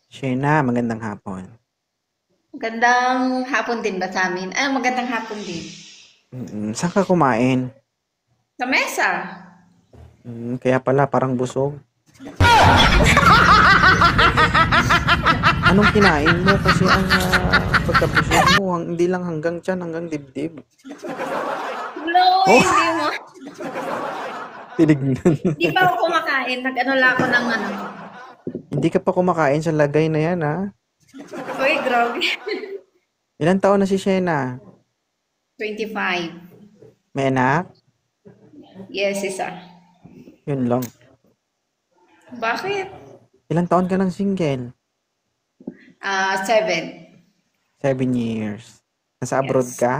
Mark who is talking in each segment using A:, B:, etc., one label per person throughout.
A: Shena, magandang hapon.
B: Magandang hapon din ba sa amin? Ay, magandang hapon din.
A: Saan ka kumain?
B: Sa mesa.
A: Kaya pala parang busog. Anong kinain mo? Kasi ang pagkabusog mo, hindi lang hanggang tiyan, hanggang dibdib.
B: No,
A: Oh,
B: hindi mo.
A: tinignan.
B: Hindi pa ako kumakain. Nag-ano lang ako ng ano.
A: Hindi ka pa kumakain sa lagay na yan, ha?
B: Uy, grabe.
A: Ilang taon na si Shena?
B: 25.
A: May anak?
B: Yes, isa.
A: Yun lang.
B: Bakit?
A: Ilang taon ka ng single?
B: 7.
A: 7 years. Nasa abroad
B: Yes.
A: ka?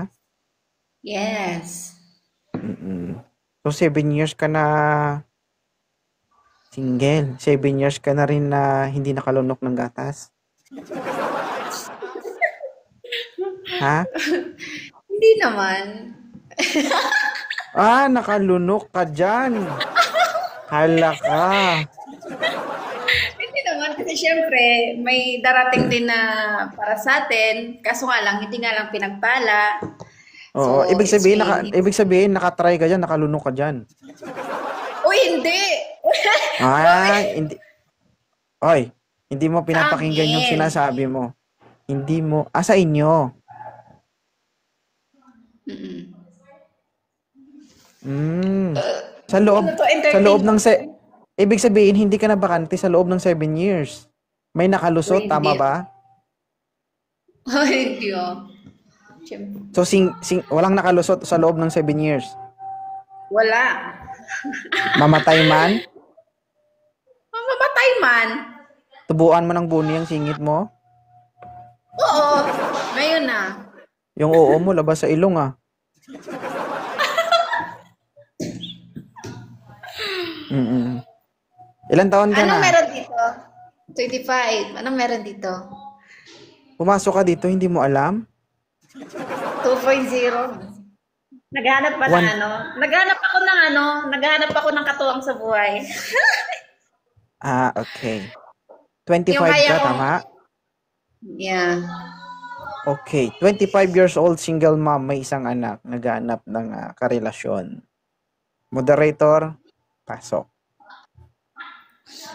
B: Yes.
A: Mm-mm. So, 7 years ka na single. 7 years ka na rin na hindi nakalunok ng gatas? Ha?
B: Hindi naman.
A: Nakalunok ka dyan. Hala ka.
B: Hindi naman kasi syempre may darating din na para sa atin. Kaso nga lang, hindi nga lang pinagpala.
A: Oo,
B: So, it's
A: ibig sabihin nakatry ka dyan, nakalunok ka dyan.
B: Uy, hindi!
A: Hindi. Oy, hindi mo
B: Sa
A: pinapakinggan yung
B: amin.
A: sinasabi mo. Hindi mo, sa inyo.
B: Mm-mm.
A: Mm. Sa
B: Ano
A: loob,
B: to,
A: sa loob
B: entertain?
A: ng ibig sabihin, hindi ka na bakante sa loob ng 7 years. May
B: Uy,
A: nakalusot,
B: hindi.
A: tama ba?
B: Uy, hindi oh. Siyempre.
A: So, walang nakalusot sa loob ng 7 years.
B: Wala.
A: Mamatay man,
B: Mamamatay man.
A: tubuan mo ng buni ang singit mo.
B: Oo. Ngayon na.
A: Yung oo mo, labas sa ilong ah. Mm-mm. Ilan taon ka
B: Anong
A: na?
B: meron dito? 25. Anong meron dito?
A: Pumasok ka dito, hindi mo alam?
B: 2.0. Naghanap pa ng
A: One,
B: ano? Naghanap ako ng katuwang sa buhay.
A: okay.
B: Yung
A: 25 ka,
B: kaya kong,
A: tama?
B: yeah.
A: Okay. 25 years old, single mom, may isang anak, naghahanap ng karelasyon. Moderator, pasok.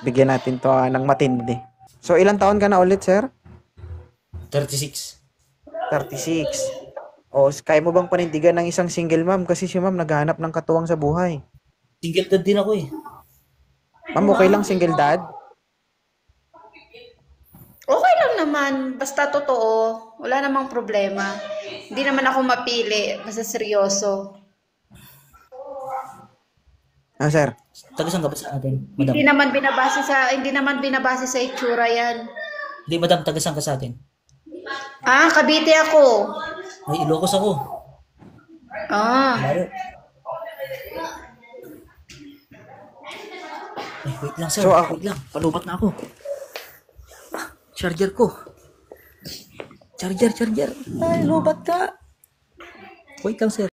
A: Bigyan natin to ng matindi. So, ilang taon ka na ulit, sir?
C: 36.
A: 36. O, kaya mo bang panindigan ng isang single mom? Kasi si ma'am naghahanap ng katuwang sa buhay.
C: Single dad din ako eh.
A: Ma'am, okay lang single dad?
B: Okay lang naman. Basta totoo. Wala namang problema. Hindi naman ako mapili. Basta seryoso.
A: Sir?
C: Taga saan ka ba sa atin, madam?
B: Hindi naman binabase sa itsura 'yan.
C: Hindi, madam, taga saan ka sa atin?
B: Cavite ako.
C: Ay, Ilocos ako.
B: Ah,
C: Malayo. Ay, wait lang sir.
A: So, ako,
C: Wait lang. Palubat na ako. Charger ko. Charger. Ay, lubat ka. Wait lang sir.